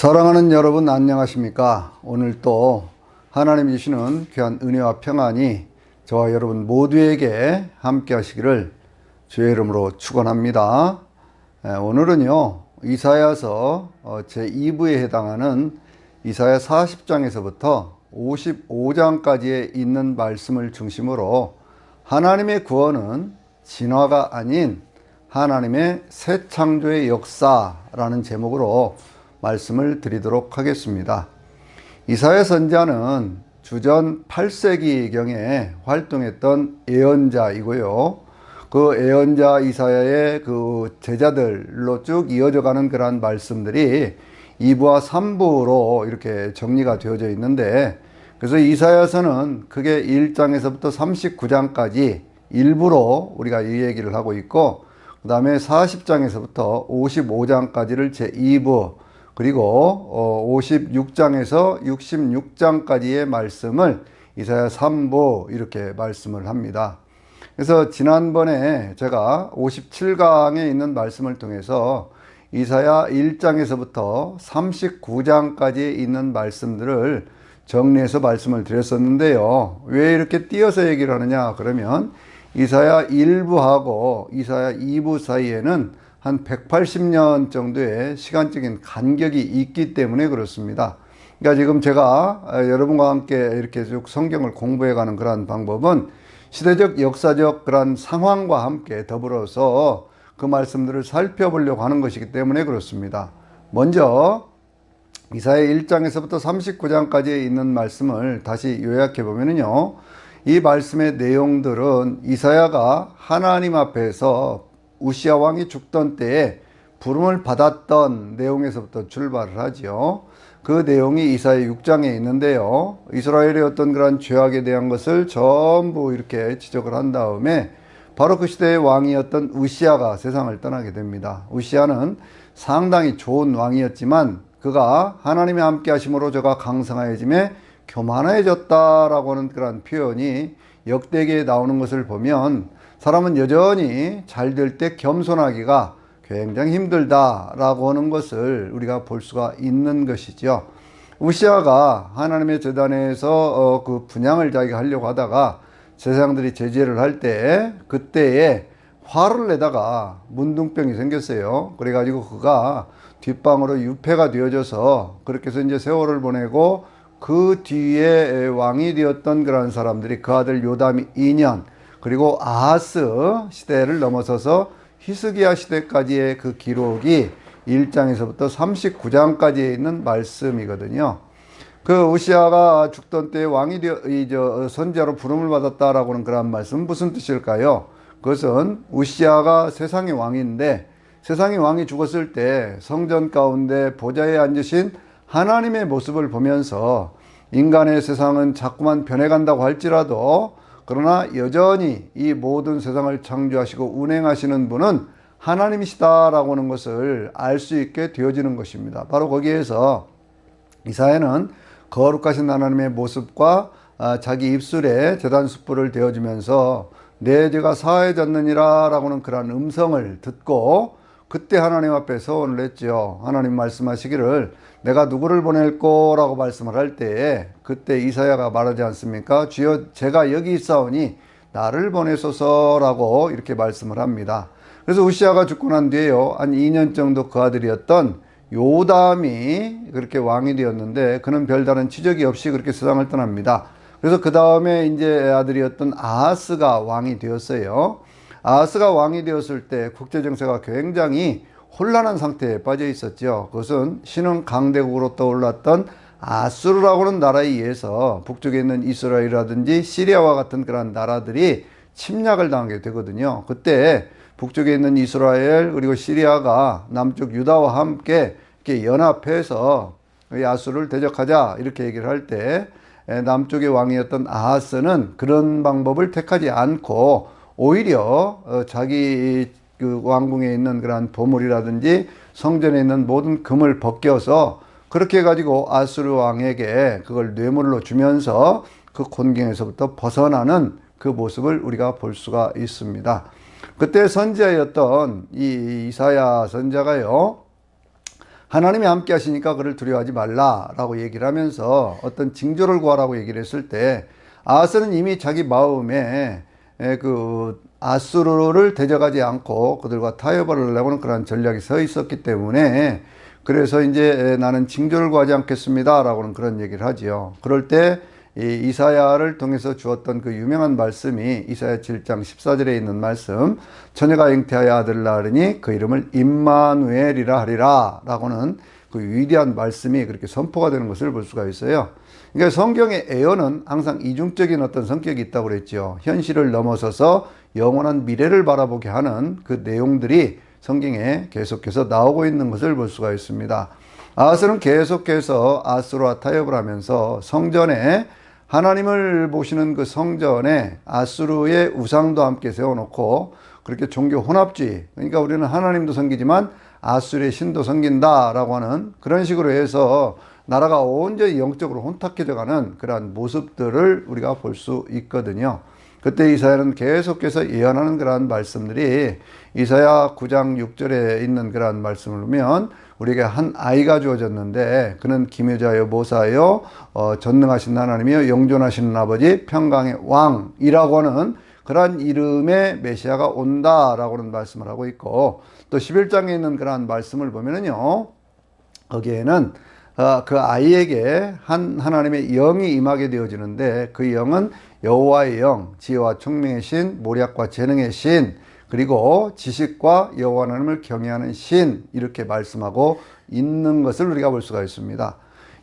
사랑하는 여러분 안녕하십니까? 오늘 또 하나님이 주시는 귀한 은혜와 평안이 저와 여러분 모두에게 함께 하시기를 주의 이름으로 축원합니다. 오늘은요 이사야서 제2부에 해당하는 이사야 40장에서부터 55장까지에 있는 말씀을 중심으로 하나님의 구원은 진화가 아닌 하나님의 새 창조의 역사라는 제목으로 말씀을 드리도록 하겠습니다. 이사야 선지자는 주전 8세기경에 활동했던 예언자이고요. 그 예언자 이사야의 그 제자들로 쭉 이어져가는 그러한 말씀들이 2부와 3부로 이렇게 정리가 되어져 있는데, 그래서 이사야서는 크게 1장에서부터 39장까지 일부로 우리가 이 얘기를 하고 있고, 그 다음에 40장에서부터 55장까지를 제2부, 그리고 56장에서 66장까지의 말씀을 이사야 3부 이렇게 말씀을 합니다. 그래서 지난번에 제가 57강에 있는 말씀을 통해서 이사야 1장에서부터 39장까지 있는 말씀들을 정리해서 말씀을 드렸었는데요. 왜 이렇게 띄어서 얘기를 하느냐 그러면 이사야 1부하고 이사야 2부 사이에는 한 180년 정도의 시간적인 간격이 있기 때문에 그렇습니다. 그러니까 지금 제가 여러분과 함께 이렇게 쭉 성경을 공부해가는 그러한 방법은 시대적 역사적 그런 상황과 함께 더불어서 그 말씀들을 살펴보려고 하는 것이기 때문에 그렇습니다. 먼저 이사야 1장에서부터 39장까지 있는 말씀을 다시 요약해 보면요, 이 말씀의 내용들은 이사야가 하나님 앞에서 우시야 왕이 죽던 때에 부름을 받았던 내용에서부터 출발을 하죠. 그 내용이 이사야 6장에 있는데요. 이스라엘의 어떤 그런 죄악에 대한 것을 전부 이렇게 지적을 한 다음에 바로 그 시대의 왕이었던 우시야가 세상을 떠나게 됩니다. 우시야는 상당히 좋은 왕이었지만 그가 하나님의 함께 하심으로 저가 강성하여짐에 교만해졌다라고 하는 그런 표현이 역대기에 나오는 것을 보면 사람은 여전히 잘 될 때 겸손하기가 굉장히 힘들다라고 하는 것을 우리가 볼 수가 있는 것이죠. 우시야가 하나님의 제단에서 그 분향을 자기가 하려고 하다가 제사장들이 제지를 할 때 그때에 화를 내다가 문둥병이 생겼어요. 그래가지고 그가 뒷방으로 유폐가 되어져서 그렇게 해서 이제 세월을 보내고 그 뒤에 왕이 되었던 그런 사람들이 그 아들 요담이 2년, 그리고 아하스 시대를 넘어서서 히스기야 시대까지의 그 기록이 1장에서부터 39장까지에 있는 말씀이거든요. 그 우시야가 죽던 때 왕이 선지자로 부름을 받았다라고 하는 그런 말씀은 무슨 뜻일까요? 그것은 우시야가 세상의 왕인데 세상의 왕이 죽었을 때 성전 가운데 보좌에 앉으신 하나님의 모습을 보면서 인간의 세상은 자꾸만 변해간다고 할지라도 그러나 여전히 이 모든 세상을 창조하시고 운행하시는 분은 하나님이시다라고 하는 것을 알 수 있게 되어지는 것입니다. 바로 거기에서 이사야는 거룩하신 하나님의 모습과 자기 입술에 제단 숯불을 대어주면서 내 죄가 사해졌느니라 라고 하는 그런 음성을 듣고 그때 하나님 앞에 서원을 했죠. 하나님 말씀하시기를 내가 누구를 보낼 거라고 말씀을 할 때에 그때 이사야가 말하지 않습니까? 주여 제가 여기 있사오니 나를 보내소서라고 이렇게 말씀을 합니다. 그래서 우시야가 죽고 난 뒤에요, 한 2년 정도 그 아들이었던 요담이 그렇게 왕이 되었는데 그는 별다른 치적이 없이 그렇게 세상을 떠납니다. 그래서 그 다음에 이제 아들이었던 아하스가 왕이 되었어요. 아하스가 왕이 되었을 때 국제 정세가 굉장히 혼란한 상태에 빠져 있었죠. 그것은 신흥 강대국으로 떠올랐던 아수르라고 하는 나라에 의해서 북쪽에 있는 이스라엘이라든지 시리아와 같은 그런 나라들이 침략을 당하게 되거든요. 그때 북쪽에 있는 이스라엘 그리고 시리아가 남쪽 유다와 함께 이렇게 연합해서 아수르를 대적하자 이렇게 얘기를 할 때 남쪽의 왕이었던 아하스는 그런 방법을 택하지 않고 오히려 자기 그 왕궁에 있는 그런 보물이라든지 성전에 있는 모든 금을 벗겨서 그렇게 해가지고 아수르 왕에게 그걸 뇌물로 주면서 그 곤경에서부터 벗어나는 그 모습을 우리가 볼 수가 있습니다. 그때 선지자였던 이 이사야 선지자가요, 하나님이 함께 하시니까 그를 두려워하지 말라라고 얘기를 하면서 어떤 징조를 구하라고 얘기를 했을 때 아하스는 이미 자기 마음에 그 아수르를 대적하지 않고 그들과 타협을 하려고는 그런 전략이 서 있었기 때문에 그래서 이제 나는 징조를 구하지 않겠습니다라고는 그런 얘기를 하지요. 그럴 때 이 이사야를 통해서 주었던 그 유명한 말씀이 이사야 7장 14절에 있는 말씀, 처녀가 잉태하여 아들을 낳으리니 그 이름을 임마누엘이라 하리라 라고는 그 위대한 말씀이 그렇게 선포가 되는 것을 볼 수가 있어요. 그러니까 성경의 예언은 항상 이중적인 어떤 성격이 있다고 그랬죠. 현실을 넘어서서 영원한 미래를 바라보게 하는 그 내용들이 성경에 계속해서 나오고 있는 것을 볼 수가 있습니다. 아하스는 계속해서 아수르와 타협을 하면서 성전에 하나님을 보시는 그 성전에 아수르의 우상도 함께 세워놓고 그렇게 종교 혼합주의, 그러니까 우리는 하나님도 섬기지만 아수르의 신도 섬긴다라고 하는 그런 식으로 해서 나라가 온전히 영적으로 혼탁해져 가는 그러한 모습들을 우리가 볼 수 있거든요. 그때 이사야는 계속해서 예언하는 그러한 말씀들이 이사야 9장 6절에 있는 그러한 말씀을 보면 우리에게 한 아이가 주어졌는데 그는 기묘자여 모사여 전능하신 하나님이여 영존하시는 아버지 평강의 왕이라고 하는 그러한 이름의 메시아가 온다라고는 말씀을 하고 있고, 또 11장에 있는 그러한 말씀을 보면은요, 거기에는 그 아이에게 한 하나님의 영이 임하게 되어지는데 그 영은 여호와의 영, 지혜와 총명의 신, 모략과 재능의 신, 그리고 지식과 여호와 하나님을 경외하는 신, 이렇게 말씀하고 있는 것을 우리가 볼 수가 있습니다.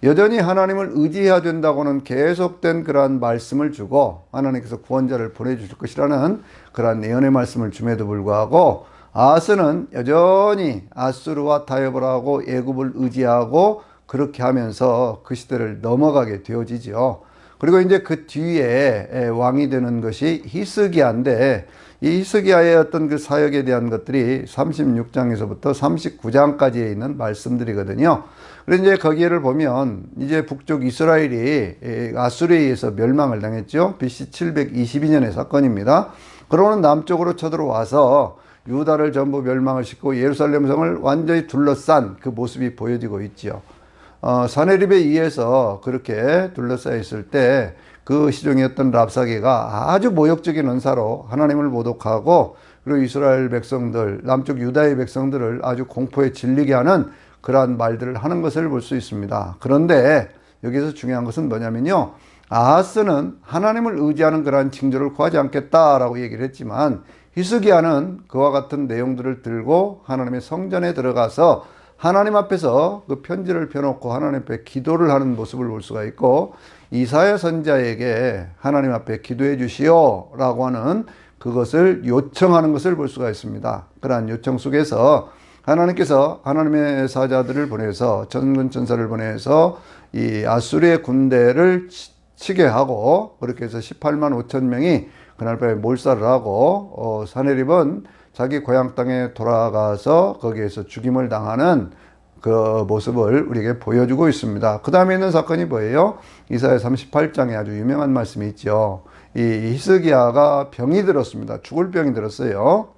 여전히 하나님을 의지해야 된다고는 계속된 그러한 말씀을 주고 하나님께서 구원자를 보내주실 것이라는 그러한 예언의 말씀을 줌에도 불구하고 아하스는 여전히 아수르와 타협을 하고 애굽을 의지하고 그렇게 하면서 그 시대를 넘어가게 되어지죠. 그리고 이제 그 뒤에 왕이 되는 것이 히스기야인데 이 히스기야의 어떤 그 사역에 대한 것들이 36장에서부터 39장까지에 있는 말씀들이거든요. 그래서 이제 거기를 보면 이제 북쪽 이스라엘이 아수르에 의해서 멸망을 당했죠. BC 722년의 사건입니다. 그러고는 남쪽으로 쳐들어와서 유다를 전부 멸망을 시키고 예루살렘 성을 완전히 둘러싼 그 모습이 보여지고 있죠. 사네립에 의해서 그렇게 둘러싸여 있을 때 그 시종이었던 랍사게가 아주 모욕적인 언사로 하나님을 모독하고 그리고 이스라엘 백성들, 남쪽 유다의 백성들을 아주 공포에 질리게 하는 그러한 말들을 하는 것을 볼 수 있습니다. 그런데 여기서 중요한 것은 뭐냐면요, 아하스는 하나님을 의지하는 그러한 징조를 구하지 않겠다라고 얘기를 했지만 히스기야는 그와 같은 내용들을 들고 하나님의 성전에 들어가서 하나님 앞에서 그 편지를 펴놓고 하나님 앞에 기도를 하는 모습을 볼 수가 있고, 이사야 선지자에게 하나님 앞에 기도해 주시오 라고 하는 그것을 요청하는 것을 볼 수가 있습니다. 그러한 요청 속에서 하나님께서 하나님의 사자들을 보내서 전군 천사를 보내서 이 아수르의 군대를 치게 하고 그렇게 해서 18만 5천 명이 그날 밤에 몰살을 하고 사네립은 자기 고향 땅에 돌아가서 거기에서 죽임을 당하는 그 모습을 우리에게 보여주고 있습니다. 그 다음에 있는 사건이 뭐예요? 이사야 38장에 아주 유명한 말씀이 있죠. 이 히스기야가 병이 들었습니다. 죽을 병이 들었어요.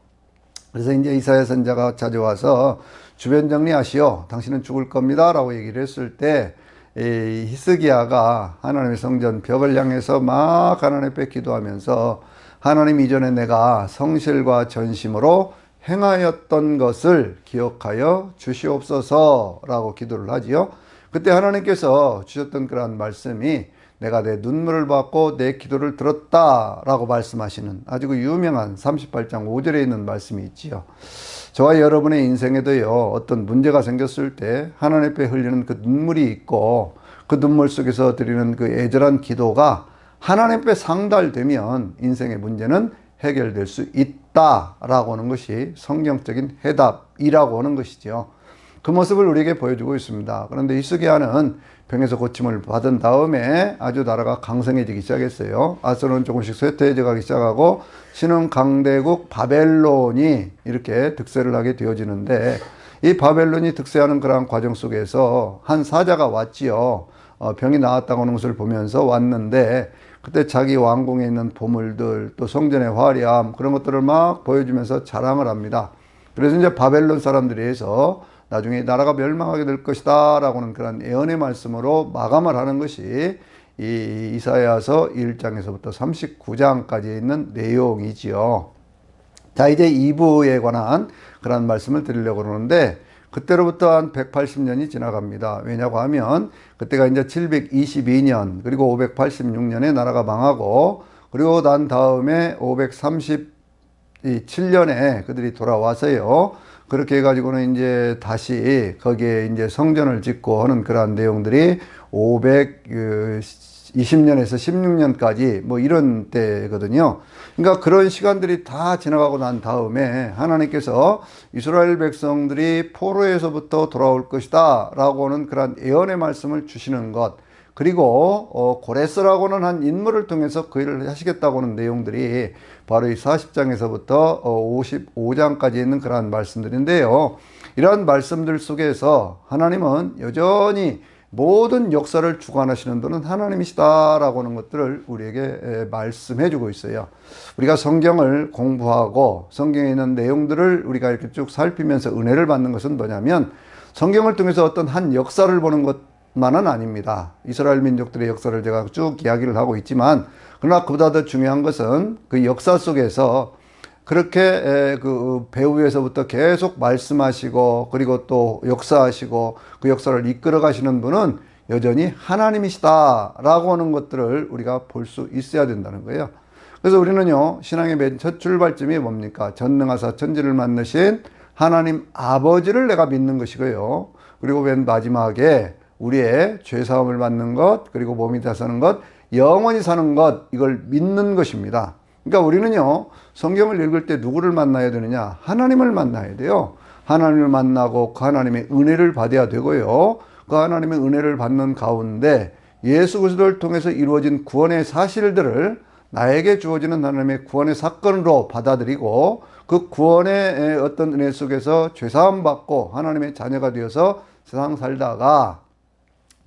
그래서 이제 이사야 선지자가 찾아와서 주변 정리하시오. 당신은 죽을 겁니다. 라고 얘기를 했을 때 이 히스기야가 하나님의 성전 벽을 향해서 막 하나님 앞에 기도하면서 하나님 이전에 내가 성실과 전심으로 행하였던 것을 기억하여 주시옵소서라고 기도를 하지요. 그때 하나님께서 주셨던 그러한 말씀이 내가 내 눈물을 받고 내 기도를 들었다라고 말씀하시는 아주 그 유명한 38장 5절에 있는 말씀이 있지요. 저와 여러분의 인생에도요, 어떤 문제가 생겼을 때 하나님 앞에 흘리는 그 눈물이 있고 그 눈물 속에서 드리는 그 애절한 기도가 하나님 앞에 상달되면 인생의 문제는 해결될 수 있다라고 하는 것이 성경적인 해답이라고 하는 것이죠. 그 모습을 우리에게 보여주고 있습니다. 그런데 히스기야는 병에서 고침을 받은 다음에 아주 나라가 강성해지기 시작했어요. 아수르는 조금씩 쇠퇴해져 가기 시작하고 신흥 강대국 바벨론이 이렇게 득세를 하게 되어지는데 이 바벨론이 득세하는 그러한 과정 속에서 한 사자가 왔지요. 병이 나았다고 하는 것을 보면서 왔는데 그때 자기 왕궁에 있는 보물들 또 성전의 화려함 그런 것들을 막 보여주면서 자랑을 합니다. 그래서 이제 바벨론 사람들이 해서 나중에 나라가 멸망하게 될 것이다 라고는 그런 예언의 말씀으로 마감을 하는 것이 이 이사야서 1장에서부터 39장까지 있는 내용이지요. 자, 이제 2부에 관한 그런 말씀을 드리려고 그러는데, 그때로부터 한 180년이 지나갑니다. 왜냐고 하면 그때가 이제 722년 그리고 586년에 나라가 망하고, 그리고 난 다음에 537년에 그들이 돌아와서요. 그렇게 해가지고는 이제 다시 거기에 이제 성전을 짓고 하는 그러한 내용들이 520년에서 16년까지 뭐 이런 때거든요. 그러니까 그런 시간들이 다 지나가고 난 다음에 하나님께서 이스라엘 백성들이 포로에서부터 돌아올 것이다 라고는 그런 예언의 말씀을 주시는 것, 그리고 고레스라고는 한 인물을 통해서 그 일을 하시겠다고 하는 내용들이 바로 이 40장에서부터 55장까지 있는 그러한 말씀들인데요. 이러한 말씀들 속에서 하나님은 여전히 모든 역사를 주관하시는 분은 하나님이시다라고 하는 것들을 우리에게 말씀해 주고 있어요. 우리가 성경을 공부하고 성경에 있는 내용들을 우리가 이렇게 쭉 살피면서 은혜를 받는 것은 뭐냐면, 성경을 통해서 어떤 한 역사를 보는 것만은 아닙니다. 이스라엘 민족들의 역사를 제가 쭉 이야기를 하고 있지만, 그러나 그보다 더 중요한 것은 그 역사 속에서 그렇게 그 배후에서부터 계속 말씀하시고 그리고 또 역사하시고 그 역사를 이끌어 가시는 분은 여전히 하나님이시다라고 하는 것들을 우리가 볼 수 있어야 된다는 거예요. 그래서 우리는요, 신앙의 맨 첫 출발점이 뭡니까? 전능하사 천지를 만드신 하나님 아버지를 내가 믿는 것이고요. 그리고 맨 마지막에 우리의 죄사함을 받는 것, 그리고 몸이 다사는 것, 영원히 사는 것, 이걸 믿는 것입니다. 그러니까 우리는요, 성경을 읽을 때 누구를 만나야 되느냐? 하나님을 만나야 돼요. 하나님을 만나고 그 하나님의 은혜를 받아야 되고요. 그 하나님의 은혜를 받는 가운데 예수 그리스도를 통해서 이루어진 구원의 사실들을 나에게 주어지는 하나님의 구원의 사건으로 받아들이고, 그 구원의 어떤 은혜 속에서 죄사함 받고 하나님의 자녀가 되어서 세상 살다가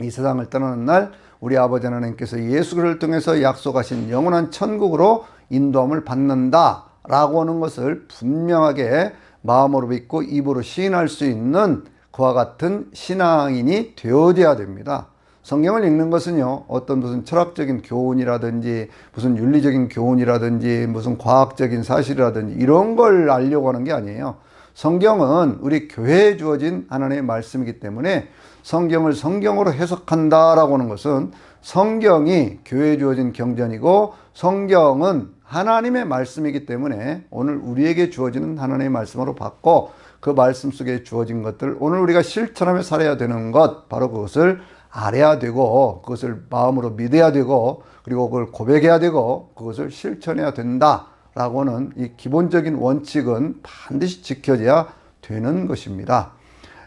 이 세상을 떠나는 날 우리 아버지 하나님께서 예수 그리스도를 통해서 약속하신 영원한 천국으로 인도함을 받는다라고 하는 것을 분명하게 마음으로 믿고 입으로 시인할 수 있는 그와 같은 신앙인이 되어져야 됩니다. 성경을 읽는 것은요, 어떤 무슨 철학적인 교훈이라든지 무슨 윤리적인 교훈이라든지 무슨 과학적인 사실이라든지 이런 걸 알려고 하는 게 아니에요. 성경은 우리 교회에 주어진 하나님의 말씀이기 때문에 성경을 성경으로 해석한다라고 하는 것은 성경이 교회에 주어진 경전이고, 성경은 하나님의 말씀이기 때문에 오늘 우리에게 주어지는 하나님의 말씀으로 받고, 그 말씀 속에 주어진 것들 오늘 우리가 실천하며 살아야 되는 것, 바로 그것을 알아야 되고 그것을 마음으로 믿어야 되고 그리고 그걸 고백해야 되고 그것을 실천해야 된다라고 하는 이 기본적인 원칙은 반드시 지켜져야 되는 것입니다.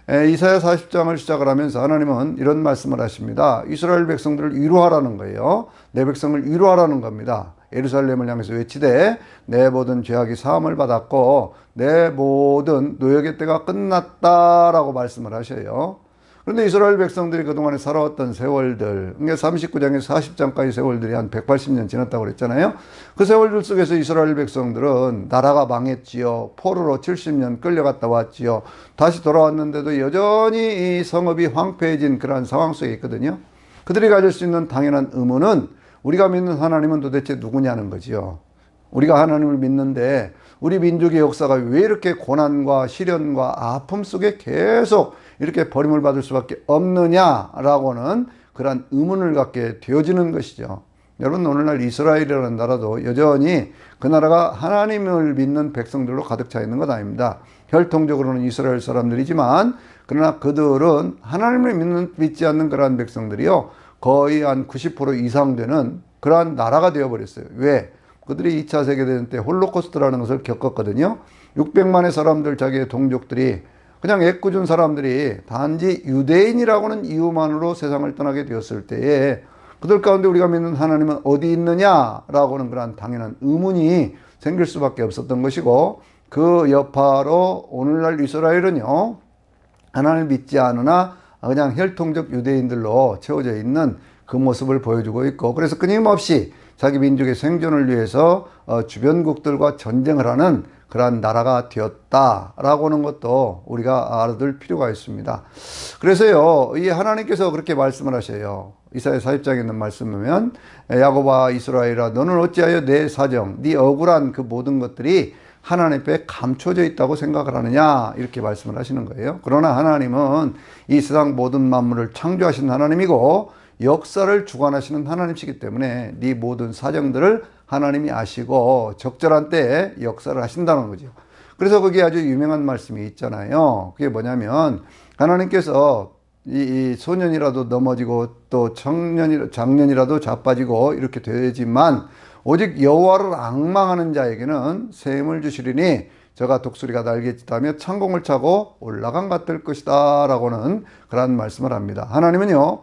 이사야 40장을 시작을 하면서 하나님은 이런 말씀을 하십니다. 이스라엘 백성들을 위로하라는 거예요. 내 백성을 위로하라는 겁니다. 예루살렘을 향해서 외치되 내 모든 죄악이 사함을 받았고 내 모든 노역의 때가 끝났다라고 말씀을 하셔요. 그런데 이스라엘 백성들이 그동안에 살아왔던 세월들, 그러니까 39장에서 40장까지 세월들이 한 180년 지났다고 그랬잖아요. 그 세월들 속에서 이스라엘 백성들은 나라가 망했지요. 포로로 70년 끌려갔다 왔지요. 다시 돌아왔는데도 여전히 이 성읍이 황폐해진 그런 상황 속에 있거든요. 그들이 가질 수 있는 당연한 의문은 우리가 믿는 하나님은 도대체 누구냐는 거지요. 우리가 하나님을 믿는데 우리 민족의 역사가 왜 이렇게 고난과 시련과 아픔 속에 계속 이렇게 버림을 받을 수밖에 없느냐라고는 그런 의문을 갖게 되어지는 것이죠. 여러분, 오늘날 이스라엘이라는 나라도 여전히 그 나라가 하나님을 믿는 백성들로 가득 차 있는 것 아닙니다. 혈통적으로는 이스라엘 사람들이지만 그러나 그들은 하나님을 믿지 않는 그러한 백성들이요, 거의 한 90% 이상 되는 그러한 나라가 되어버렸어요. 왜? 그들이 2차 세계대전 때 홀로코스트라는 것을 겪었거든요. 600만의 사람들, 자기의 동족들이 그냥 애꿎은 사람들이 단지 유대인이라고는 이유만으로 세상을 떠나게 되었을 때에 그들 가운데 우리가 믿는 하나님은 어디 있느냐라고 하는 그런 당연한 의문이 생길 수밖에 없었던 것이고, 그 여파로 오늘날 이스라엘은요, 하나님을 믿지 않으나 그냥 혈통적 유대인들로 채워져 있는 그 모습을 보여주고 있고, 그래서 끊임없이 자기 민족의 생존을 위해서 주변국들과 전쟁을 하는 그러한 나라가 되었다라고 하는 것도 우리가 알아둘 필요가 있습니다. 그래서요, 이 하나님께서 그렇게 말씀을 하셔요. 이사야 40장에 있는 말씀 보면 야곱아 이스라엘아 너는 어찌하여 내 사정, 네 억울한 그 모든 것들이 하나님 앞에 감춰져 있다고 생각을 하느냐 이렇게 말씀을 하시는 거예요. 그러나 하나님은 이 세상 모든 만물을 창조하신 하나님이고 역사를 주관하시는 하나님이시기 때문에 네 모든 사정들을 하나님이 아시고 적절한 때에 역사를 하신다는 거죠. 그래서 거기에 아주 유명한 말씀이 있잖아요. 그게 뭐냐면 하나님께서 이 소년이라도 넘어지고 또 장년이라도 자빠지고 이렇게 되지만 오직 여호와를 앙망하는 자에게는 샘을 주시리니 저가 독수리가 날개짓하며 창공을 차고 올라간 것 같을 것이다 라고는 그런 말씀을 합니다. 하나님은요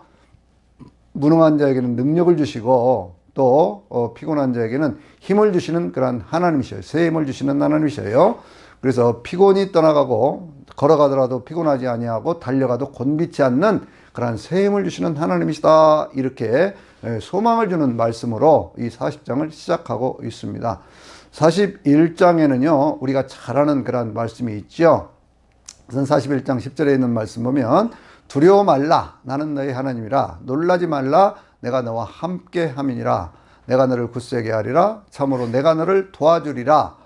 무능한 자에게는 능력을 주시고 또 피곤한 자에게는 힘을 주시는 그런 하나님이셔요. 샘을 주시는 하나님이셔요. 그래서 피곤이 떠나가고 걸어가더라도 피곤하지 아니하고 달려가도 곤비치 않는 그런 샘을 주시는 하나님이시다 이렇게 소망을 주는 말씀으로 이 40장을 시작하고 있습니다. 41장에는요 우리가 잘 아는 그런 말씀이 있죠. 우선 41장 10절에 있는 말씀 보면 두려워 말라 나는 너의 하나님이라 놀라지 말라 내가 너와 함께 함이니라 내가 너를 굳세게 하리라 참으로 내가 너를 도와주리라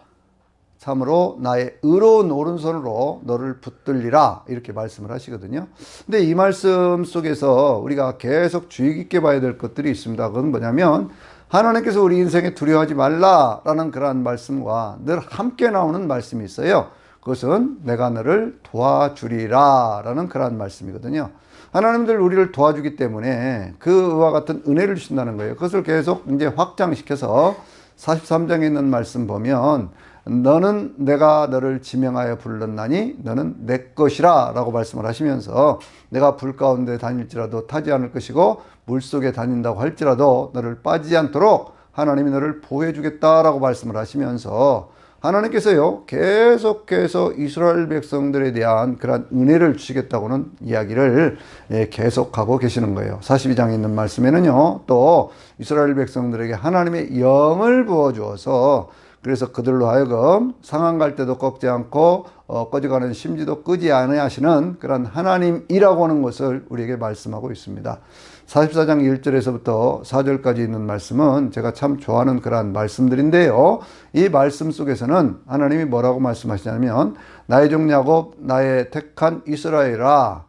참으로 나의 의로운 오른손으로 너를 붙들리라 이렇게 말씀을 하시거든요. 근데 이 말씀 속에서 우리가 계속 주의 깊게 봐야 될 것들이 있습니다. 그건 뭐냐면 하나님께서 우리 인생에 두려워하지 말라라는 그러한 말씀과 늘 함께 나오는 말씀이 있어요. 그것은 내가 너를 도와주리라 라는 그러한 말씀이거든요. 하나님들 우리를 도와주기 때문에 그와 같은 은혜를 주신다는 거예요. 그것을 계속 이제 확장시켜서 43장에 있는 말씀 보면 너는 내가 너를 지명하여 불렀나니 너는 내 것이라 라고 말씀을 하시면서 내가 불 가운데 다닐지라도 타지 않을 것이고 물속에 다닌다고 할지라도 너를 빠지지 않도록 하나님이 너를 보호해 주겠다라고 말씀을 하시면서 하나님께서요 계속해서 이스라엘 백성들에 대한 그런 은혜를 주시겠다고는 이야기를 계속하고 계시는 거예요. 42장에 있는 말씀에는요 또 이스라엘 백성들에게 하나님의 영을 부어주어서 그래서 그들로 하여금 상한 갈 때도 꺾지 않고 꺼져가는 심지도 끄지 아니하시는 그런 하나님이라고 하는 것을 우리에게 말씀하고 있습니다. 44장 1절에서부터 4절까지 있는 말씀은 제가 참 좋아하는 그러한 말씀들인데요. 이 말씀 속에서는 하나님이 뭐라고 말씀하시냐면 나의 종 야곱 나의 택한 이스라엘아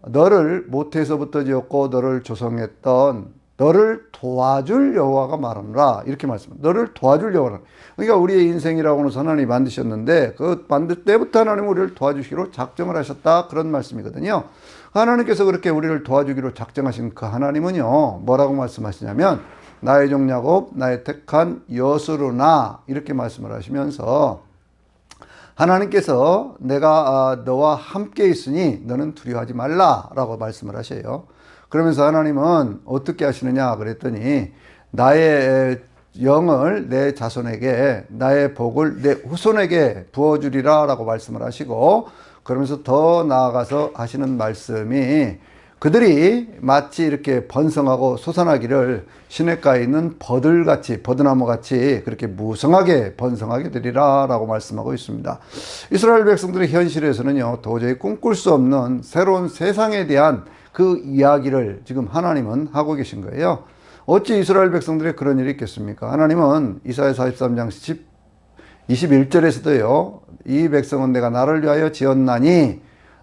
너를 모태에서부터 지었고 너를 조성했던 너를 도와줄 여호와가 말하노라 이렇게 말씀합니다. 너를 도와줄 여호와라. 그러니까 우리의 인생이라고 하는 하나님이 만드셨는데 그 만들 때부터 하나님은 우리를 도와주시기로 작정을 하셨다 그런 말씀이거든요. 하나님께서 그렇게 우리를 도와주기로 작정하신 그 하나님은요 뭐라고 말씀하시냐면 나의 종 야곱 나의 택한 여수르나 이렇게 말씀을 하시면서 하나님께서 내가 너와 함께 있으니 너는 두려워하지 말라라고 말씀을 하셔요. 그러면서 하나님은 어떻게 하시느냐 그랬더니 나의 영을 내 자손에게 나의 복을 내 후손에게 부어주리라 라고 말씀을 하시고 그러면서 더 나아가서 하시는 말씀이 그들이 마치 이렇게 번성하고 솟아나기를 시냇가에 있는 버들같이 버드나무같이 그렇게 무성하게 번성하게 되리라 라고 말씀하고 있습니다. 이스라엘 백성들의 현실에서는요 도저히 꿈꿀 수 없는 새로운 세상에 대한 그 이야기를 지금 하나님은 하고 계신 거예요. 어찌 이스라엘 백성들의 그런 일이 있겠습니까? 하나님은 이사야 43장 21절에서도요. 이 백성은 내가 나를 위하여 지었나니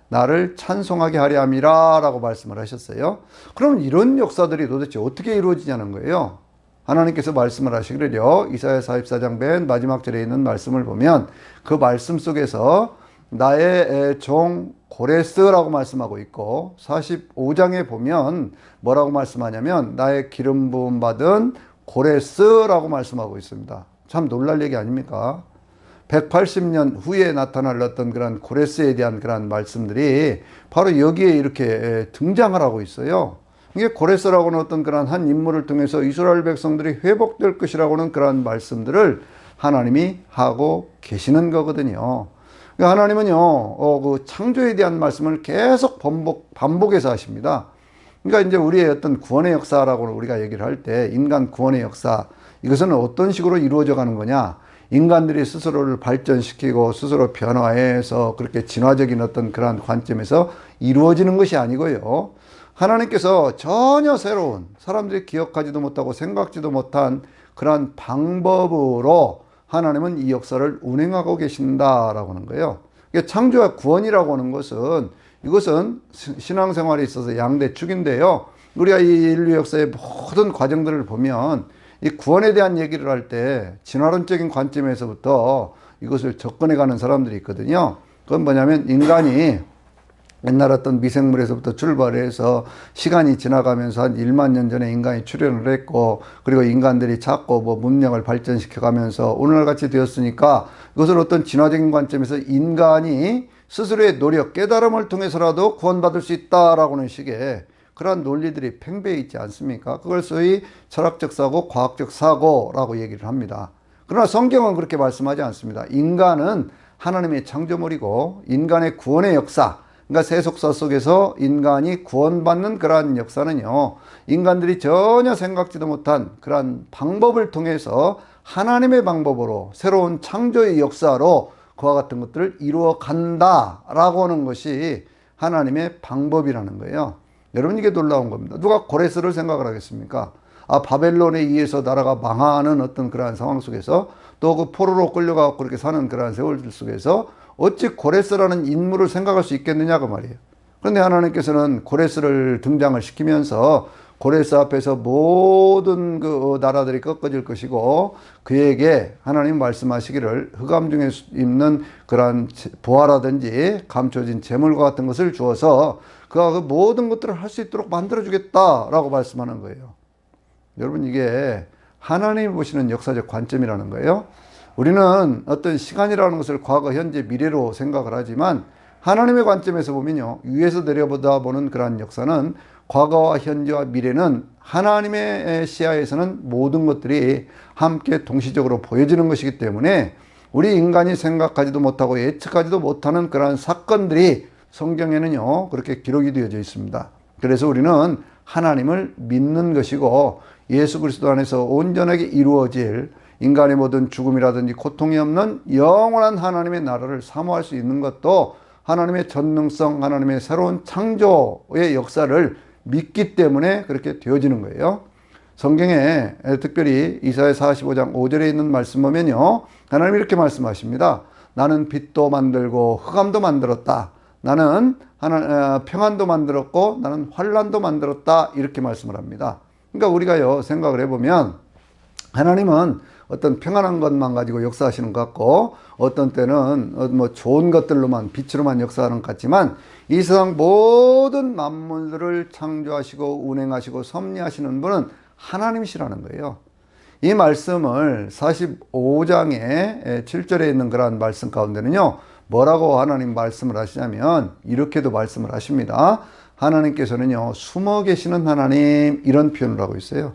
나를 찬송하게 하려 함이라 라고 말씀을 하셨어요. 그럼 이런 역사들이 도대체 어떻게 이루어지냐는 거예요. 하나님께서 말씀을 하시기를요. 이사야 44장 맨 마지막 절에 있는 말씀을 보면 그 말씀 속에서 나의 종 고레스라고 말씀하고 있고 45장에 보면 뭐라고 말씀하냐면 나의 기름 부음 받은 고레스라고 말씀하고 있습니다. 참 놀랄 얘기 아닙니까? 180년 후에 나타날 어떤 그런 고레스에 대한 그런 말씀들이 바로 여기에 이렇게 등장을 하고 있어요. 이게 고레스라고 하는 어떤 그런 한 인물을 통해서 이스라엘 백성들이 회복될 것이라고는 그런 말씀들을 하나님이 하고 계시는 거거든요. 하나님은요, 그 창조에 대한 말씀을 계속 반복해서 하십니다. 그러니까 이제 우리의 어떤 구원의 역사라고 우리가 얘기를 할 때 인간 구원의 역사, 이것은 어떤 식으로 이루어져 가는 거냐? 인간들이 스스로를 발전시키고 스스로 변화해서 그렇게 진화적인 어떤 그러한 관점에서 이루어지는 것이 아니고요. 하나님께서 전혀 새로운 사람들이 기억하지도 못하고 생각지도 못한 그러한 방법으로 하나님은 이 역사를 운행하고 계신다라고 하는 거예요. 창조와 구원이라고 하는 것은 이것은 신앙생활에 있어서 양대 축인데요. 우리가 이 인류 역사의 모든 과정들을 보면 이 구원에 대한 얘기를 할 때 진화론적인 관점에서부터 이것을 접근해가는 사람들이 있거든요. 그건 뭐냐면 인간이 옛날 어떤 미생물에서부터 출발해서 시간이 지나가면서 한 1만 년 전에 인간이 출현을 했고, 그리고 인간들이 자꾸 문명을 발전시켜 가면서 오늘날같이 되었으니까 이것을 어떤 진화적인 관점에서 인간이 스스로의 노력, 깨달음을 통해서라도 구원받을 수 있다라고 하는 식의 그러한 논리들이 팽배해 있지 않습니까? 그걸 소위 철학적 사고, 과학적 사고라고 얘기를 합니다. 그러나 성경은 그렇게 말씀하지 않습니다. 인간은 하나님의 창조물이고 인간의 구원의 역사, 그러니까 세속사 속에서 인간이 구원받는 그러한 역사는요, 인간들이 전혀 생각지도 못한 그러한 방법을 통해서 하나님의 방법으로 새로운 창조의 역사로 그와 같은 것들을 이루어 간다라고 하는 것이 하나님의 방법이라는 거예요. 여러분, 이게 놀라운 겁니다. 누가 고레스를 생각을 하겠습니까? 바벨론에 의해서 나라가 망하는 어떤 그러한 상황 속에서 또 그 포로로 끌려가고 그렇게 사는 그러한 세월들 속에서 어찌 고레스라는 인물을 생각할 수 있겠느냐고 말이에요. 그런데 하나님께서는 고레스를 등장을 시키면서 고레스 앞에서 모든 그 나라들이 꺾어질 것이고 그에게 하나님 말씀하시기를 흑암 중에 있는 그러한 보화라든지 감춰진 재물과 같은 것을 주어서 그가 그 모든 것들을 할 수 있도록 만들어주겠다라고 말씀하는 거예요. 여러분, 이게 하나님이 보시는 역사적 관점이라는 거예요. 우리는 어떤 시간이라는 것을 과거, 현재, 미래로 생각을 하지만 하나님의 관점에서 보면요, 위에서 내려보다 보는 그러한 역사는 과거와 현재와 미래는 하나님의 시야에서는 모든 것들이 함께 동시적으로 보여지는 것이기 때문에 우리 인간이 생각하지도 못하고 예측하지도 못하는 그러한 사건들이 성경에는요, 그렇게 기록이 되어져 있습니다. 그래서 우리는 하나님을 믿는 것이고 예수 그리스도 안에서 온전하게 이루어질 인간의 모든 죽음이라든지 고통이 없는 영원한 하나님의 나라를 사모할 수 있는 것도 하나님의 전능성, 하나님의 새로운 창조의 역사를 믿기 때문에 그렇게 되어지는 거예요. 성경에 특별히 이사야 45장 5절에 있는 말씀 보면요, 하나님이 이렇게 말씀하십니다. 나는 빛도 만들고 흑암도 만들었다. 나는 평안도 만들었고 나는 환란도 만들었다. 이렇게 말씀을 합니다. 그러니까 우리가요, 생각을 해보면 하나님은 어떤 평안한 것만 가지고 역사하시는 것 같고 어떤 때는 좋은 것들로만 빛으로만 역사하는 것 같지만 이 세상 모든 만물들을 창조하시고 운행하시고 섭리하시는 분은 하나님이시라는 거예요. 이 말씀을 45장의 7절에 있는 그러한 말씀 가운데는요, 뭐라고 하나님 말씀을 하시냐면 이렇게도 말씀을 하십니다. 하나님께서는요, 숨어 계시는 하나님, 이런 표현을 하고 있어요.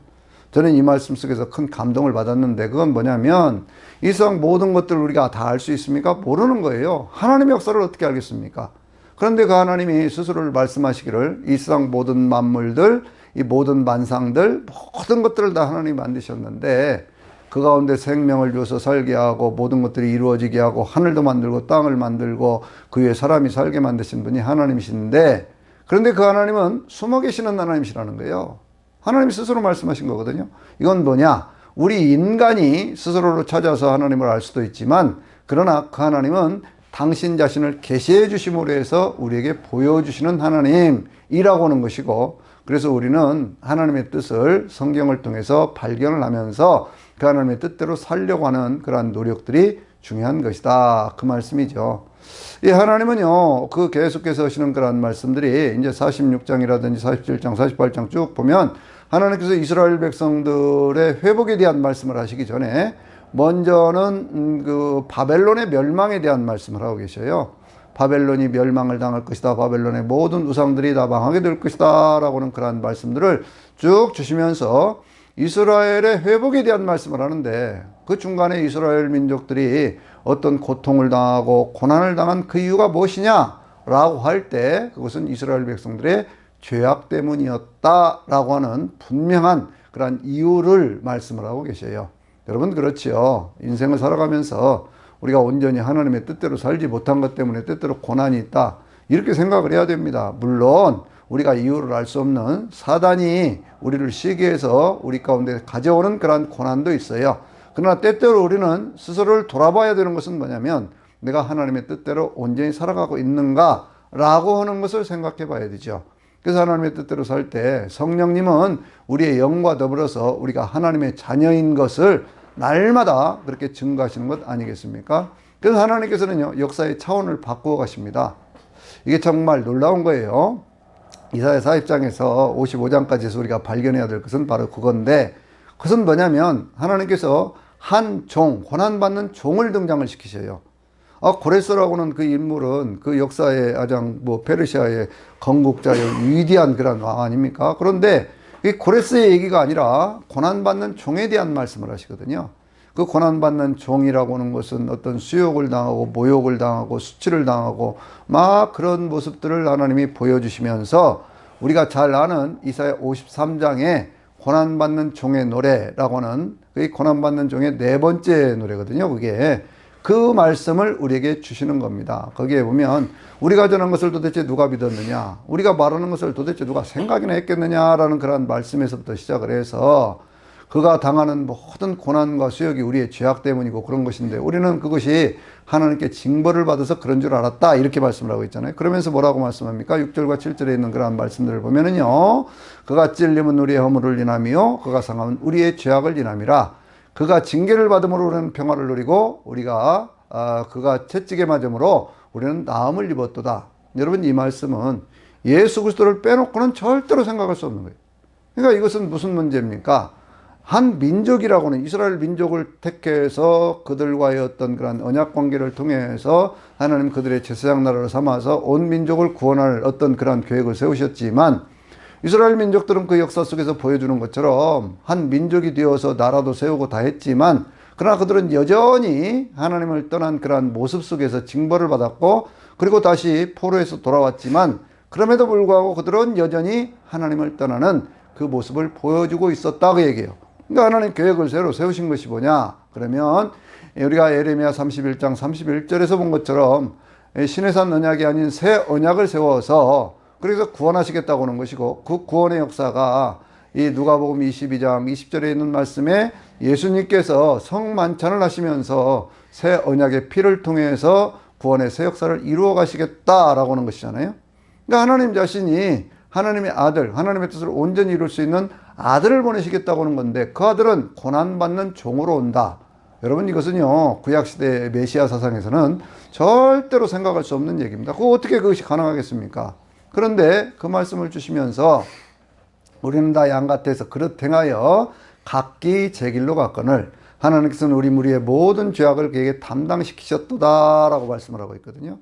저는 이 말씀 속에서 큰 감동을 받았는데 그건 뭐냐면 이 세상 모든 것들을 우리가 다 알 수 있습니까? 모르는 거예요. 하나님의 역사를 어떻게 알겠습니까? 그런데 그 하나님이 스스로를 말씀하시기를 이 세상 모든 만물들, 이 모든 만상들, 모든 것들을 다 하나님이 만드셨는데 그 가운데 생명을 주어서 살게 하고 모든 것들이 이루어지게 하고 하늘도 만들고 땅을 만들고 그 위에 사람이 살게 만드신 분이 하나님이신데, 그런데 그 하나님은 숨어 계시는 하나님이시라는 거예요. 하나님이 스스로 말씀하신 거거든요. 이건 뭐냐? 우리 인간이 스스로로 찾아서 하나님을 알 수도 있지만 그러나 그 하나님은 당신 자신을 계시해 주심으로 해서 우리에게 보여주시는 하나님이라고 하는 것이고, 그래서 우리는 하나님의 뜻을 성경을 통해서 발견을 하면서 그 하나님의 뜻대로 살려고 하는 그러한 노력들이 중요한 것이다, 그 말씀이죠. 이 하나님은요, 그 계속해서 하시는 그런 말씀들이 이제 46장이라든지 47장, 48장 쭉 보면 하나님께서 이스라엘 백성들의 회복에 대한 말씀을 하시기 전에 먼저는 그 바벨론의 멸망에 대한 말씀을 하고 계셔요. 바벨론이 멸망을 당할 것이다. 바벨론의 모든 우상들이 다 망하게 될 것이다. 라고는 그러한 말씀들을 쭉 주시면서 이스라엘의 회복에 대한 말씀을 하는데 그 중간에 이스라엘 민족들이 어떤 고통을 당하고 고난을 당한 그 이유가 무엇이냐? 라고 할 때 그것은 이스라엘 백성들의 죄악 때문이었다라고 하는 분명한 그런 이유를 말씀을 하고 계셔요. 여러분 그렇지요. 인생을 살아가면서 우리가 온전히 하나님의 뜻대로 살지 못한 것 때문에 때때로 고난이 있다. 이렇게 생각을 해야 됩니다. 물론 우리가 이유를 알 수 없는 사단이 우리를 시기해서 우리 가운데 가져오는 그러한 고난도 있어요. 그러나 때때로 우리는 스스로를 돌아봐야 되는 것은 뭐냐면 내가 하나님의 뜻대로 온전히 살아가고 있는가 라고 하는 것을 생각해 봐야 되죠. 그래서 하나님의 뜻대로 살 때 성령님은 우리의 영과 더불어서 우리가 하나님의 자녀인 것을 날마다 그렇게 증거하시는 것 아니겠습니까? 그래서 하나님께서는요, 역사의 차원을 바꾸어 가십니다. 이게 정말 놀라운 거예요. 이사야 40장에서 55장까지 해서 우리가 발견해야 될 것은 바로 그건데, 그것은 뭐냐면 하나님께서 한 종, 고난받는 종을 등장을 시키셔요. 고레스라고는 그 인물은 그 역사의 가장 페르시아의 건국자의 위대한 그런 왕 아닙니까? 그런데 이 고레스의 얘기가 아니라 고난받는 종에 대한 말씀을 하시거든요. 그 고난받는 종이라고 하는 것은 어떤 수욕을 당하고 모욕을 당하고 수치를 당하고 막 그런 모습들을 하나님이 보여주시면서 우리가 잘 아는 이사야 53장에 고난받는 종의 노래라고 하는 그 고난받는 종의 네 번째 노래거든요. 그게 그 말씀을 우리에게 주시는 겁니다. 거기에 보면 우리가 전한 것을 도대체 누가 믿었느냐, 우리가 말하는 것을 도대체 누가 생각이나 했겠느냐라는 그런 말씀에서부터 시작을 해서 그가 당하는 모든 고난과 수욕이 우리의 죄악 때문이고 그런 것인데 우리는 그것이 하나님께 징벌을 받아서 그런 줄 알았다 이렇게 말씀을 하고 있잖아요. 그러면서 뭐라고 말씀합니까? 6절과 7절에 있는 그런 말씀들을 보면은요, 그가 찔림은 우리의 허물을 인하며 그가 상함은 우리의 죄악을 인함이라. 그가 징계를 받음으로 우리는 평화를 누리고 우리가 그가 채찍에 맞음으로 우리는 나음을 입었도다. 여러분, 이 말씀은 예수 그리스도를 빼놓고는 절대로 생각할 수 없는 거예요. 그러니까 이것은 무슨 문제입니까? 한 민족이라고는 이스라엘 민족을 택해서 그들과의 어떤 그런 언약 관계를 통해서 하나님 그들의 제사장 나라를 삼아서 온 민족을 구원할 어떤 그런 계획을 세우셨지만 이스라엘 민족들은 그 역사 속에서 보여주는 것처럼 한 민족이 되어서 나라도 세우고 다 했지만 그러나 그들은 여전히 하나님을 떠난 그러한 모습 속에서 징벌을 받았고 그리고 다시 포로에서 돌아왔지만 그럼에도 불구하고 그들은 여전히 하나님을 떠나는 그 모습을 보여주고 있었다 그 얘기예요. 그러니까 하나님 계획을 새로 세우신 것이 뭐냐 그러면 우리가 예레미야 31장 31절에서 본 것처럼 신의 산 언약이 아닌 새 언약을 세워서 그래서 구원하시겠다고 하는 것이고 그 구원의 역사가 이 누가복음 22장 20절에 있는 말씀에 예수님께서 성만찬을 하시면서 새 언약의 피를 통해서 구원의 새 역사를 이루어 가시겠다라고 하는 것이잖아요. 그러니까 하나님 자신이 하나님의 아들, 하나님의 뜻을 온전히 이룰 수 있는 아들을 보내시겠다고 하는 건데 그 아들은 고난받는 종으로 온다. 여러분 이것은요 구약시대의 메시아 사상에서는 절대로 생각할 수 없는 얘기입니다. 어떻게 그것이 가능하겠습니까? 그런데 그 말씀을 주시면서 우리는 다 양같아서 그릇 행하여 각기 제 길로 갔거늘 하나님께서는 우리 무리의 모든 죄악을 그에게 담당시키셨도다 라고 말씀을 하고 있거든요.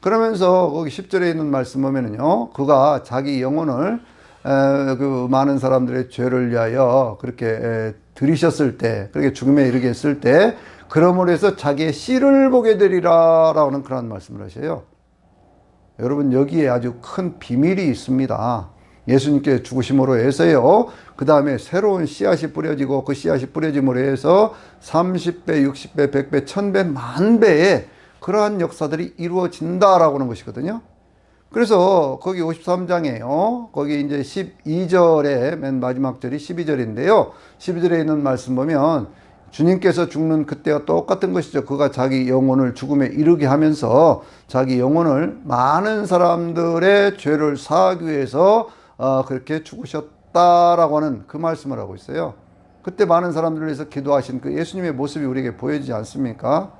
그러면서 거기 10절에 있는 말씀 보면은요 그가 자기 영혼을 그 많은 사람들의 죄를 위하여 그렇게 들이셨을 때 그렇게 죽음에 이르게 했을 때 그러므로 해서 자기의 씨를 보게 되리라 라는 그런 말씀을 하셔요. 여러분 여기에 아주 큰 비밀이 있습니다. 예수님께 죽으심으로 해서요 그 다음에 새로운 씨앗이 뿌려지고 그 씨앗이 뿌려짐으로 해서 30배, 60배, 100배, 1000배, 만배의 그러한 역사들이 이루어진다라고 하는 것이거든요. 그래서 거기 53장에요 거기 이제 12절에 맨 마지막 절이 12절인데요 12절에 있는 말씀 보면 주님께서 죽는 그때와 똑같은 것이죠. 그가 자기 영혼을 죽음에 이르게 하면서 자기 영혼을 많은 사람들의 죄를 사하기 위해서 그렇게 죽으셨다라고 하는 그 말씀을 하고 있어요. 그때 많은 사람들을 위해서 기도하신 그 예수님의 모습이 우리에게 보여지지 않습니까?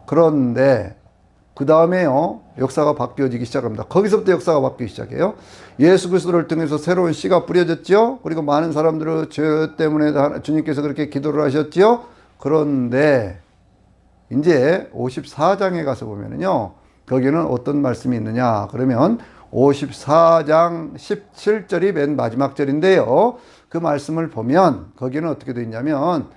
그런데 그 다음에요 역사가 바뀌어지기 시작합니다. 거기서부터 역사가 바뀌기 시작해요. 예수 그리스도를 통해서 새로운 씨가 뿌려졌죠. 그리고 많은 사람들의 죄 때문에 주님께서 그렇게 기도를 하셨죠. 그런데 이제 54장에 가서 보면은요 거기는 어떤 말씀이 있느냐 그러면 54장 17절이 맨 마지막 절인데요 그 말씀을 보면 거기는 어떻게 되어 있냐면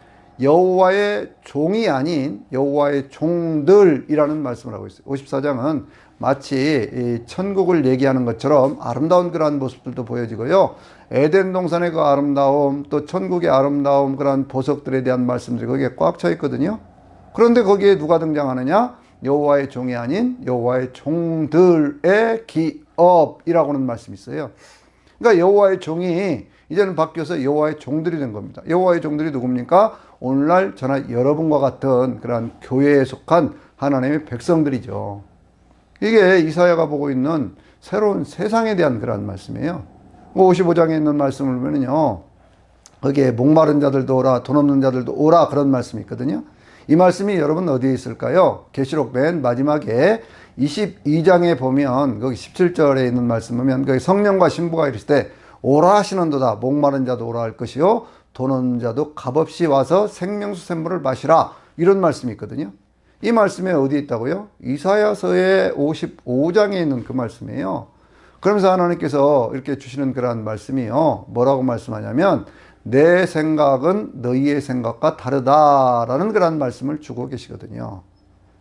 여호와의 종이 아닌 여호와의 종들이라는 말씀을 하고 있어요. 54장은 마치 이 천국을 얘기하는 것처럼 아름다운 그러한 모습들도 보여지고요. 에덴 동산의 그 아름다움, 또 천국의 아름다움, 그러한 보석들에 대한 말씀들이 거기에 꽉 차 있거든요. 그런데 거기에 누가 등장하느냐? 여호와의 종이 아닌 여호와의 종들의 기업이라고는 말씀이 있어요. 그러니까 여호와의 종이 이제는 바뀌어서 여호와의 종들이 된 겁니다. 여호와의 종들이 누굽니까? 오늘날 저나 여러분과 같은 그런 교회에 속한 하나님의 백성들이죠. 이게 이사야가 보고 있는 새로운 세상에 대한 그런 말씀이에요. 55장에 있는 말씀을 보면요, 거기에 목마른 자들도 오라, 돈 없는 자들도 오라, 그런 말씀이 있거든요. 이 말씀이 여러분 어디에 있을까요? 계시록 맨 마지막에 22장에 보면 거기 17절에 있는 말씀 보면 거기 성령과 신부가 이르실 때 오라 하시는도다. 목마른 자도 오라 할 것이요 돈 없는 자도 값없이 와서 생명수 샘물을 마시라, 이런 말씀이 있거든요. 이 말씀에 어디 있다고요? 이사야서의 55장에 있는 그 말씀이에요. 그러면서 하나님께서 이렇게 주시는 그러한 말씀이요, 뭐라고 말씀하냐면 내 생각은 너희의 생각과 다르다라는 그런 말씀을 주고 계시거든요.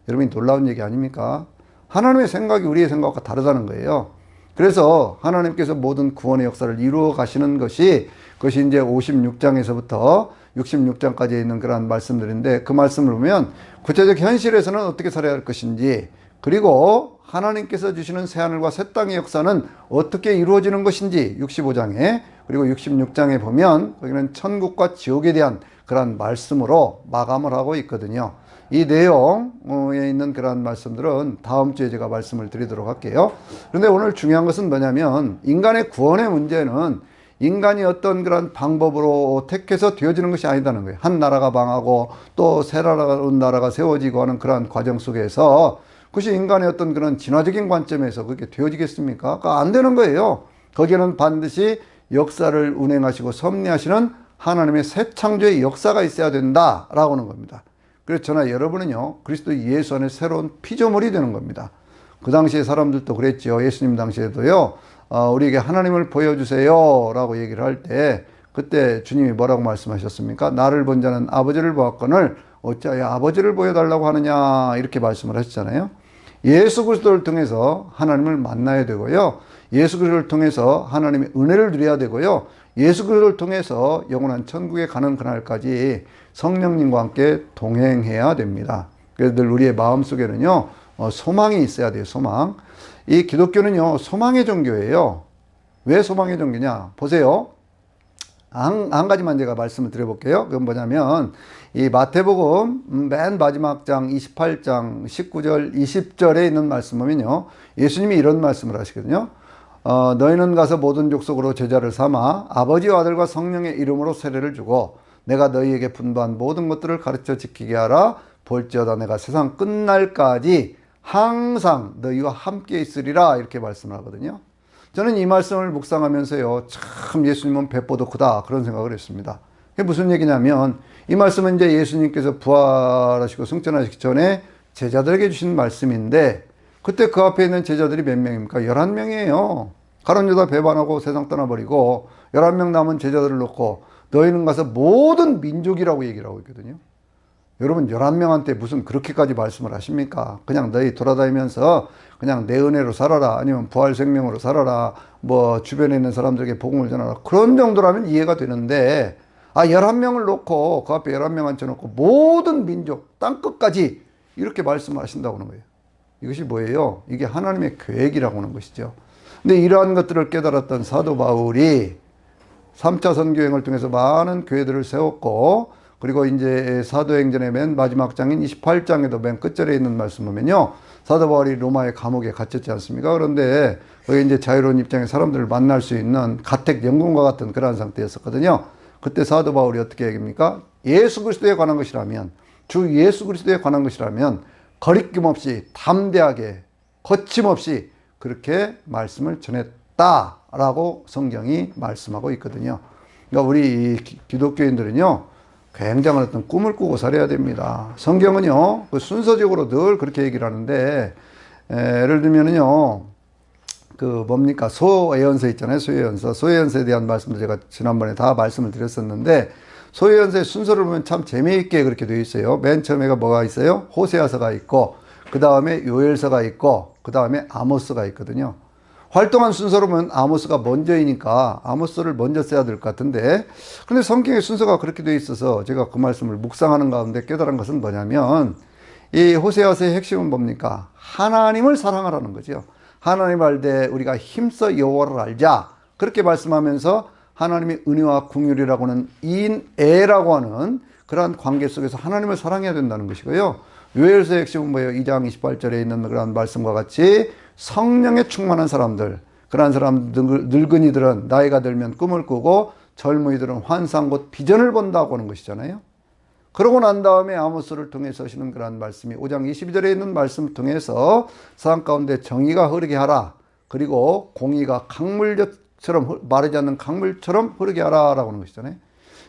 여러분이 놀라운 얘기 아닙니까? 하나님의 생각이 우리의 생각과 다르다는 거예요. 그래서 하나님께서 모든 구원의 역사를 이루어 가시는 것이, 그것이 이제 56장에서부터 66장까지 있는 그런 말씀들인데, 그 말씀을 보면 구체적 현실에서는 어떻게 살아야 할 것인지, 그리고 하나님께서 주시는 새하늘과 새 땅의 역사는 어떻게 이루어지는 것인지 65장에, 그리고 66장에 보면 거기는 천국과 지옥에 대한 그런 말씀으로 마감을 하고 있거든요. 이 내용에 있는 그런 말씀들은 다음 주에 제가 말씀을 드리도록 할게요. 그런데 오늘 중요한 것은 뭐냐면, 인간의 구원의 문제는 인간이 어떤 그런 방법으로 택해서 되어지는 것이 아니다는 거예요. 한 나라가 망하고 또 새로운 나라가 세워지고 하는 그런 과정 속에서 그것이 인간의 어떤 그런 진화적인 관점에서 그렇게 되어지겠습니까? 그러니까 안 되는 거예요. 거기에는 반드시 역사를 운행하시고 섭리하시는 하나님의 새 창조의 역사가 있어야 된다라고 하는 겁니다. 그래서 저나 여러분은요, 그리스도 예수 안에 새로운 피조물이 되는 겁니다. 그 당시에 사람들도 그랬죠. 예수님 당시에도요, 우리에게 하나님을 보여주세요 라고 얘기를 할 때, 그때 주님이 뭐라고 말씀하셨습니까? 나를 본 자는 아버지를 보았거늘 어찌하여 아버지를 보여달라고 하느냐, 이렇게 말씀을 하셨잖아요. 예수 그리스도를 통해서 하나님을 만나야 되고요, 예수 그리스도를 통해서 하나님의 은혜를 누려야 되고요, 예수 그리스도를 통해서 영원한 천국에 가는 그날까지 성령님과 함께 동행해야 됩니다. 그래서 늘 우리의 마음속에는요, 소망이 있어야 돼요. 소망. 이 기독교는요, 소망의 종교예요. 왜 소망의 종교냐? 보세요. 한 가지만 제가 말씀을 드려볼게요. 그건 뭐냐면, 이 마태복음 맨 마지막 장 28장 19절 20절에 있는 말씀 보면요, 예수님이 이런 말씀을 하시거든요. 너희는 가서 모든 족속으로 제자를 삼아 아버지와 아들과 성령의 이름으로 세례를 주고 내가 너희에게 분부한 모든 것들을 가르쳐 지키게 하라. 볼지어다 내가 세상 끝날까지 항상 너희와 함께 있으리라, 이렇게 말씀을 하거든요. 저는 이 말씀을 묵상하면서요, 참 예수님은 배보도 크다, 그런 생각을 했습니다. 그게 무슨 얘기냐면, 이 말씀은 이제 예수님께서 부활하시고 승천하시기 전에 제자들에게 주신 말씀인데, 그때 그 앞에 있는 제자들이 몇 명입니까? 11명이에요. 가론 유다 배반하고 세상 떠나버리고 11명 남은 제자들을 놓고 너희는 가서 모든 민족이라고 얘기를 하고 있거든요. 여러분, 11명한테 무슨 그렇게까지 말씀을 하십니까? 그냥 너희 돌아다니면서 그냥 내 은혜로 살아라, 아니면 부활 생명으로 살아라, 뭐 주변에 있는 사람들에게 복음을 전하라, 그런 정도라면 이해가 되는데, 11명을 놓고 그 앞에 11명 앉혀놓고 모든 민족 땅끝까지 이렇게 말씀을 하신다고 하는 거예요. 이것이 뭐예요? 이게 하나님의 계획이라고 하는 것이죠. 근데 이러한 것들을 깨달았던 사도 바울이 3차 선교행을 통해서 많은 교회들을 세웠고, 그리고 이제 사도행전의 맨 마지막 장인 28장에도 맨 끝절에 있는 말씀 보면요, 사도 바울이 로마의 감옥에 갇혔지 않습니까? 그런데 거기 이제 자유로운 입장의 사람들을 만날 수 있는 가택 연금과 같은 그러한 상태였었거든요. 그때 사도 바울이 어떻게 얘기합니까? 예수 그리스도에 관한 것이라면, 주 예수 그리스도에 관한 것이라면 거리낌 없이 담대하게 거침없이 그렇게 말씀을 전했다라고 성경이 말씀하고 있거든요. 그러니까 우리 기독교인들은요, 굉장한 어떤 꿈을 꾸고 살아야 됩니다. 성경은요, 그 순서적으로 늘 그렇게 얘기를 하는데, 예를 들면은요, 그 소예언서 있잖아요. 소예언서에 대한 말씀도 제가 지난번에 다 말씀을 드렸었는데, 소유연서의 순서를 보면 참 재미있게 그렇게 되어 있어요. 맨 처음에가 뭐가 있어요? 호세아서가 있고, 그 다음에 요엘서가 있고, 그 다음에 아모스가 있거든요. 활동한 순서로 보면 아모스가 먼저이니까 아모스를 먼저 써야 될 것 같은데, 근데 성경의 순서가 그렇게 되어 있어서 제가 그 말씀을 묵상하는 가운데 깨달은 것은 뭐냐면, 이 호세아서의 핵심은 뭡니까? 하나님을 사랑하라는 거죠. 하나님 알 때 우리가 힘써 여호와를 알자, 그렇게 말씀하면서 하나님의 은혜와 긍휼이라고 하는 인애라고 하는 그러한 관계 속에서 하나님을 사랑해야 된다는 것이고요. 요엘서의 핵심은 뭐예요? 2장 28절에 있는 그런 말씀과 같이 성령에 충만한 사람들, 그러한 사람들, 늙은이들은 나이가 들면 꿈을 꾸고 젊은이들은 환상 곧 비전을 본다고 하는 것이잖아요. 그러고 난 다음에 아모스를 통해서 하시는 그러한 말씀이 5장 22절에 있는 말씀을 통해서 세상 가운데 정의가 흐르게 하라, 그리고 공의가 강물처럼, 마르지 않는 강물처럼 흐르게 하라라고 하는 것이잖아요.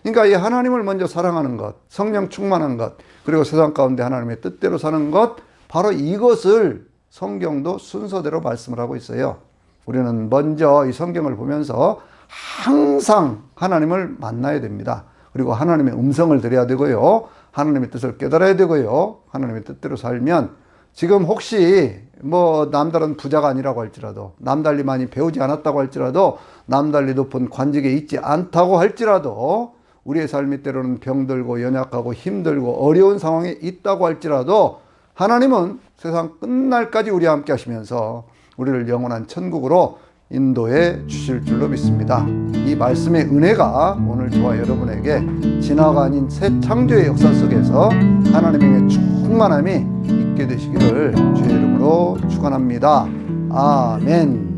그러니까 이 하나님을 먼저 사랑하는 것, 성령 충만한 것, 그리고 세상 가운데 하나님의 뜻대로 사는 것, 바로 이것을 성경도 순서대로 말씀을 하고 있어요. 우리는 먼저 이 성경을 보면서 항상 하나님을 만나야 됩니다. 그리고 하나님의 음성을 들어야 되고요. 하나님의 뜻을 깨달아야 되고요. 하나님의 뜻대로 살면, 지금 혹시 뭐 남다른 부자가 아니라고 할지라도, 남달리 많이 배우지 않았다고 할지라도, 남달리 높은 관직에 있지 않다고 할지라도, 우리의 삶이 때로는 병들고 연약하고 힘들고 어려운 상황에 있다고 할지라도 하나님은 세상 끝날까지 우리와 함께 하시면서 우리를 영원한 천국으로 인도해 주실 줄로 믿습니다. 이 말씀의 은혜가 오늘 저와 여러분에게 진화가 아닌 새 창조의 역사 속에서 하나님의 충만함이 있게 되시기를 주의 이름으로 축원합니다. 아멘.